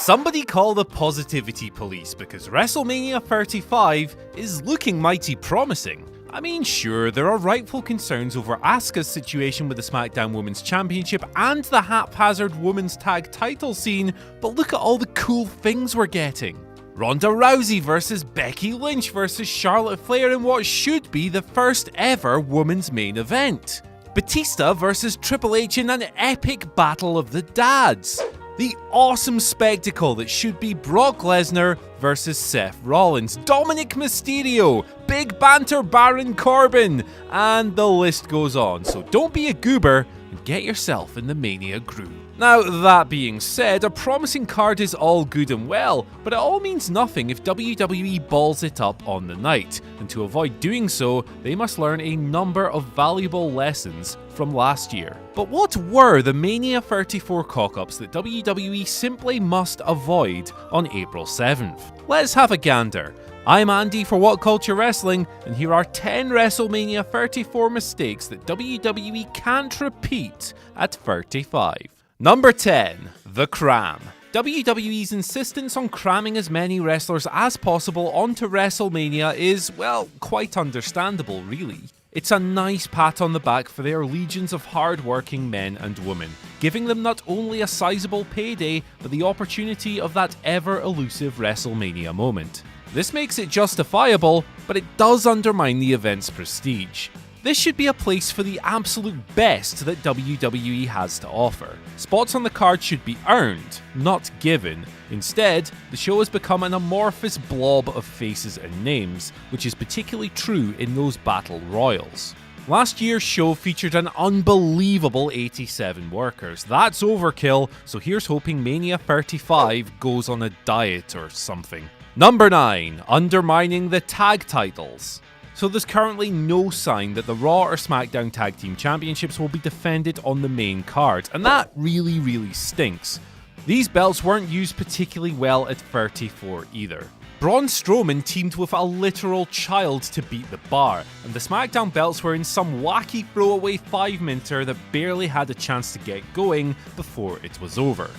Somebody call the positivity police because WrestleMania 35 is looking mighty promising. I mean, sure, there are rightful concerns over Asuka's situation with the SmackDown Women's Championship and the haphazard women's tag title scene, but look at all the cool things we're getting. Ronda Rousey versus Becky Lynch versus Charlotte Flair in what should be the first ever women's main event. Batista versus Triple H in an epic battle of the dads. The awesome spectacle that should be Brock Lesnar versus Seth Rollins, Dominic Mysterio, Big Banter Baron Corbin, and the list goes on. So don't be a goober and get yourself in the Mania groove. Now, that being said, a promising card is all good and well, but it all means nothing if WWE balls it up on the night, and to avoid doing so, they must learn a number of valuable lessons from last year. But what were the Mania 34 cock-ups that WWE simply must avoid on April 7th? Let's have a gander. I'm Andy for WhatCulture Wrestling, and here are 10 WrestleMania 34 mistakes that WWE can't repeat at 35. Number 10. The cram. WWE's insistence on cramming as many wrestlers as possible onto WrestleMania is, well, quite understandable, really. It's a nice pat on the back for their legions of hard-working men and women, giving them not only a sizable payday, but the opportunity of that ever-elusive WrestleMania moment. This makes it justifiable, but it does undermine the event's prestige. This should be a place for the absolute best that WWE has to offer. Spots on the card should be earned, not given. Instead, the show has become an amorphous blob of faces and names, which is particularly true in those battle royals. Last year's show featured an unbelievable 87 workers. That's overkill, so here's hoping Mania 35 goes on a diet or something. Number 9. Undermining the tag titles. So there's currently no sign that the Raw or SmackDown Tag Team Championships will be defended on the main card, and that really stinks. These belts weren't used particularly well at 34 either. Braun Strowman teamed with a literal child to beat the bar, and the SmackDown belts were in some wacky throwaway 5-minute that barely had a chance to get going before it was over.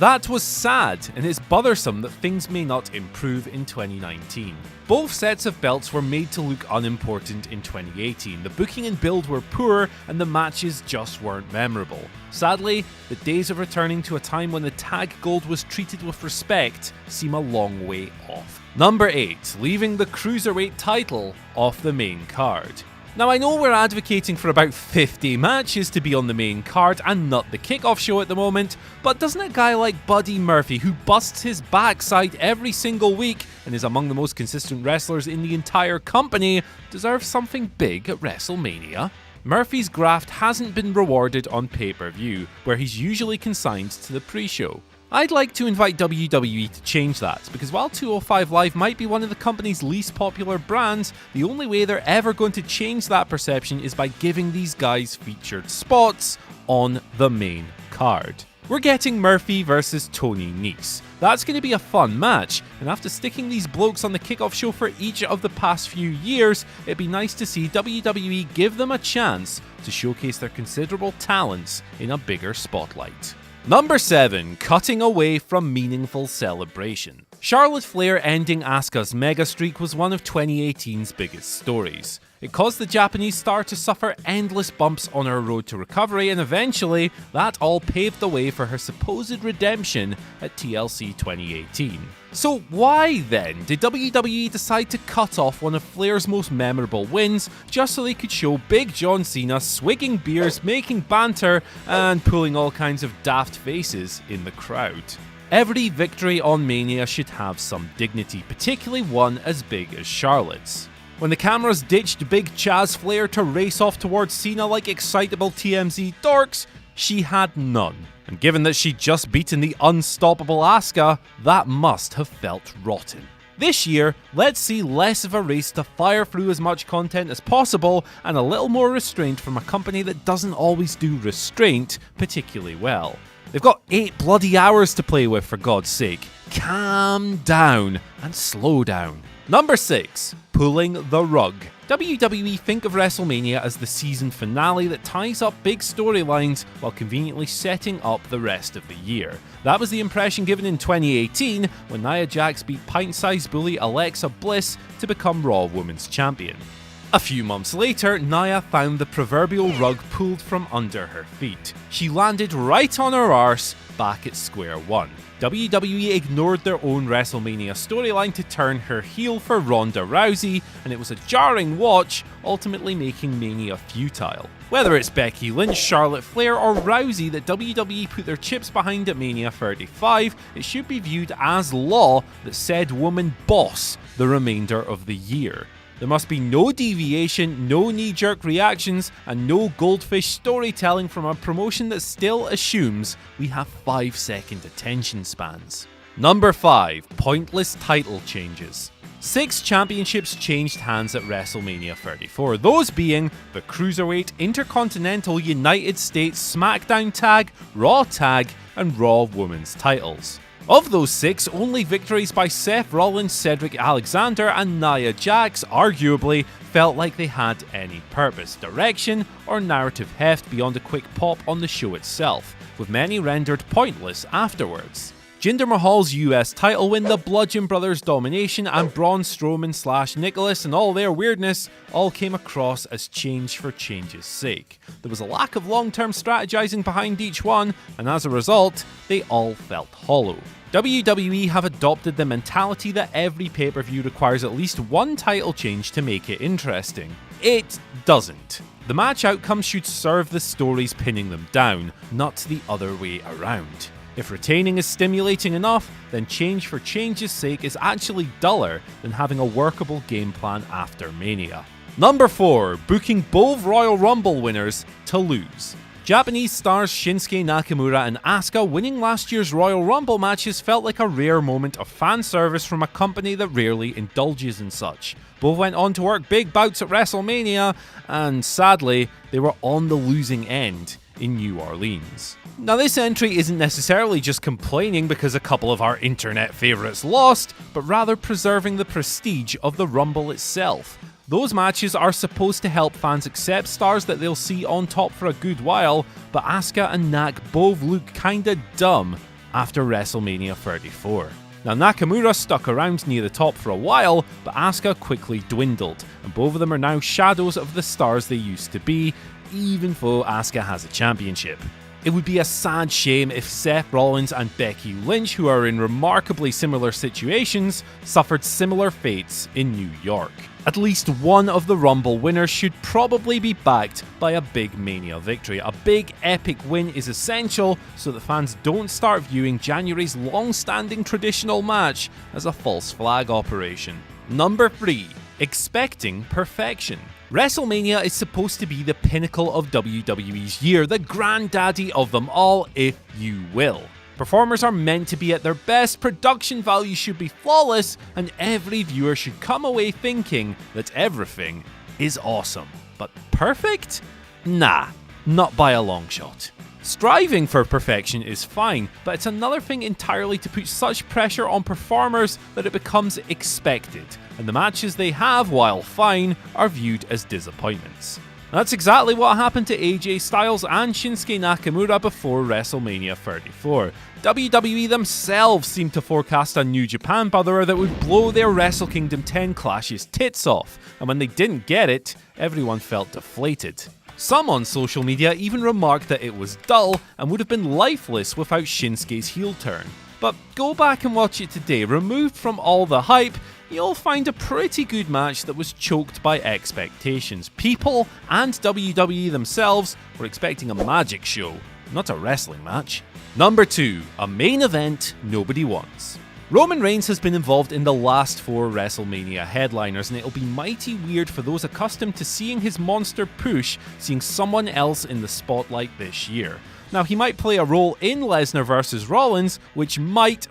That was sad, and it's bothersome that things may not improve in 2019. Both sets of belts were made to look unimportant in 2018. The booking and build were poor, and the matches just weren't memorable. Sadly, the days of returning to a time when the tag gold was treated with respect seem a long way off. Number 8. Leaving the cruiserweight title off the main card. Now, I know we're advocating for about 50 matches to be on the main card and not the kickoff show at the moment, but doesn't a guy like Buddy Murphy, who busts his backside every single week and is among the most consistent wrestlers in the entire company, deserve something big at WrestleMania? Murphy's graft hasn't been rewarded on pay-per-view, where he's usually consigned to the pre-show. I'd like to invite WWE to change that, because while 205 Live might be one of the company's least popular brands, the only way they're ever going to change that perception is by giving these guys featured spots on the main card. We're getting Murphy versus Tony Nese. That's going to be a fun match, and after sticking these blokes on the kickoff show for each of the past few years, it'd be nice to see WWE give them a chance to showcase their considerable talents in a bigger spotlight. Number 7. Cutting away from meaningful celebration. Charlotte Flair ending Asuka's mega streak was one of 2018's biggest stories. It caused the Japanese star to suffer endless bumps on her road to recovery, and eventually, that all paved the way for her supposed redemption at TLC 2018. So why then did WWE decide to cut off one of Flair's most memorable wins just so they could show Big John Cena swigging beers, making banter, and pulling all kinds of daft faces in the crowd? Every victory on Mania should have some dignity, particularly one as big as Charlotte's. When the cameras ditched Big Chaz Flair to race off towards Cena like excitable TMZ dorks, she had none. And given that she'd just beaten the unstoppable Asuka, that must have felt rotten. This year, let's see less of a race to fire through as much content as possible and a little more restraint from a company that doesn't always do restraint particularly well. They've got 8 bloody hours to play with, for God's sake. Calm down and slow down. Number 6. Pulling the rug. WWE think of WrestleMania as the season finale that ties up big storylines while conveniently setting up the rest of the year. That was the impression given in 2018 when Nia Jax beat pint-sized bully Alexa Bliss to become Raw Women's Champion. A few months later, Nia found the proverbial rug pulled from under her feet. She landed right on her arse, back at square one. WWE ignored their own WrestleMania storyline to turn her heel for Ronda Rousey, and it was a jarring watch, ultimately making Mania futile. Whether it's Becky Lynch, Charlotte Flair, or Rousey that WWE put their chips behind at Mania 35, it should be viewed as law that said woman boss the remainder of the year. There must be no deviation, no knee-jerk reactions, and no goldfish storytelling from a promotion that still assumes we have 5-second attention spans. Number 5. Pointless title changes. 6 championships changed hands at WrestleMania 34, those being the Cruiserweight, Intercontinental, United States, SmackDown Tag, Raw Tag, and Raw Women's titles. Of those 6, only victories by Seth Rollins, Cedric Alexander, and Nia Jax arguably felt like they had any purpose, direction, or narrative heft beyond a quick pop on the show itself, with many rendered pointless afterwards. Jinder Mahal's US title win, the Bludgeon Brothers domination, and Braun Strowman / Nicholas and all their weirdness all came across as change for change's sake. There was a lack of long-term strategizing behind each one, and as a result, they all felt hollow. WWE have adopted the mentality that every pay-per-view requires at least one title change to make it interesting. It doesn't. The match outcomes should serve the stories pinning them down, not the other way around. If retaining is stimulating enough, then change for change's sake is actually duller than having a workable game plan after Mania. Number 4. Booking both Royal Rumble winners to lose. Japanese stars Shinsuke Nakamura and Asuka winning last year's Royal Rumble matches felt like a rare moment of fan service from a company that rarely indulges in such. Both went on to work big bouts at WrestleMania, and sadly, they were on the losing end in New Orleans. Now, this entry isn't necessarily just complaining because a couple of our internet favourites lost, but rather preserving the prestige of the Rumble itself. Those matches are supposed to help fans accept stars that they'll see on top for a good while, but Asuka and Nak both look kinda dumb after WrestleMania 34. Now, Nakamura stuck around near the top for a while, but Asuka quickly dwindled, and both of them are now shadows of the stars they used to be, even though Asuka has a championship. It would be a sad shame if Seth Rollins and Becky Lynch, who are in remarkably similar situations, suffered similar fates in New York. At least one of the Rumble winners should probably be backed by a big Mania victory. A big epic win is essential so that fans don't start viewing January's long-standing traditional match as a false flag operation. Number 3. Expecting perfection. WrestleMania is supposed to be the pinnacle of WWE's year, the granddaddy of them all, if you will. Performers are meant to be at their best, production value should be flawless, and every viewer should come away thinking that everything is awesome. But perfect? Nah, not by a long shot. Striving for perfection is fine, but it's another thing entirely to put such pressure on performers that it becomes expected, and the matches they have, while fine, are viewed as disappointments. That's exactly what happened to AJ Styles and Shinsuke Nakamura before WrestleMania 34. WWE themselves seemed to forecast a New Japan brother that would blow their Wrestle Kingdom 10 clashes tits off, and when they didn't get it, everyone felt deflated. Some on social media even remarked that it was dull and would have been lifeless without Shinsuke's heel turn. But go back and watch it today, removed from all the hype, you'll find a pretty good match that was choked by expectations. People and WWE themselves were expecting a magic show, not a wrestling match. Number 2. A main event nobody wants. Roman Reigns has been involved in the last 4 WrestleMania headliners, and it'll be mighty weird for those accustomed to seeing his monster push, seeing someone else in the spotlight this year. Now, he might play a role in Lesnar vs Rollins, which might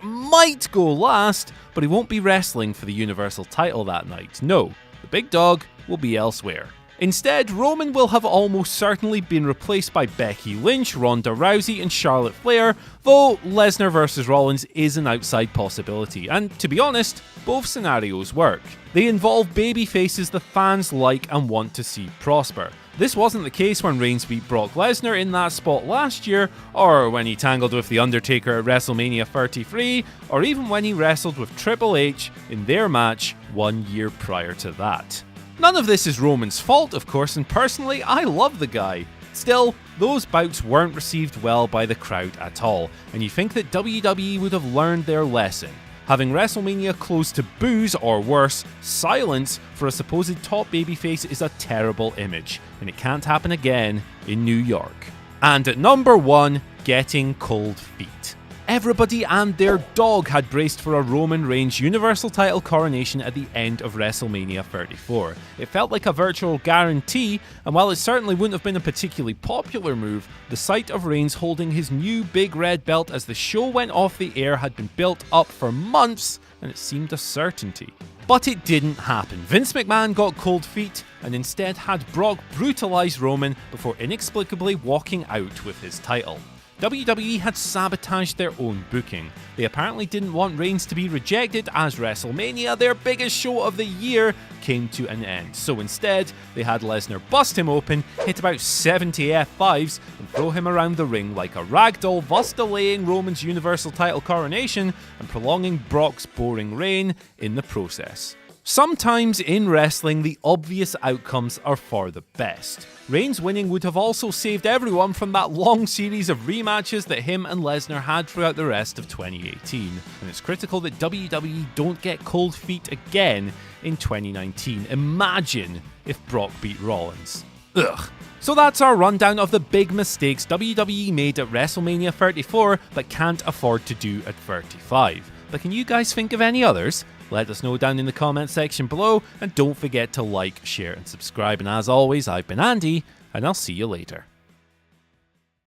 go last, but he won't be wrestling for the Universal title that night. No, the big dog will be elsewhere. Instead, Roman will have almost certainly been replaced by Becky Lynch, Ronda Rousey, and Charlotte Flair, though Lesnar vs Rollins is an outside possibility, and to be honest, both scenarios work. They involve babyfaces the fans like and want to see prosper. This wasn't the case when Reigns beat Brock Lesnar in that spot last year, or when he tangled with The Undertaker at WrestleMania 33, or even when he wrestled with Triple H in their match 1 year prior to that. None of this is Roman's fault, of course, and personally, I love the guy. Still, those bouts weren't received well by the crowd at all, and you think that WWE would have learned their lesson. Having WrestleMania close to boos, or worse, silence, for a supposed top babyface is a terrible image, and it can't happen again in New York. And at number 1, getting cold feet. Everybody and their dog had braced for a Roman Reigns Universal title coronation at the end of WrestleMania 34. It felt like a virtual guarantee, and while it certainly wouldn't have been a particularly popular move, the sight of Reigns holding his new big red belt as the show went off the air had been built up for months, and it seemed a certainty. But it didn't happen. Vince McMahon got cold feet and instead had Brock brutalize Roman before inexplicably walking out with his title. WWE had sabotaged their own booking. They apparently didn't want Reigns to be rejected as WrestleMania, their biggest show of the year, came to an end. So instead, they had Lesnar bust him open, hit about 70 F5s, and throw him around the ring like a ragdoll, thus delaying Roman's Universal title coronation and prolonging Brock's boring reign in the process. Sometimes in wrestling, the obvious outcomes are for the best. Reigns winning would have also saved everyone from that long series of rematches that him and Lesnar had throughout the rest of 2018, and it's critical that WWE don't get cold feet again in 2019. Imagine if Brock beat Rollins. Ugh. So that's our rundown of the big mistakes WWE made at WrestleMania 34 but can't afford to do at 35. But can you guys think of any others? Let us know down in the comment section below, and don't forget to like, share and subscribe. And as always, I've been Andy, and I'll see you later.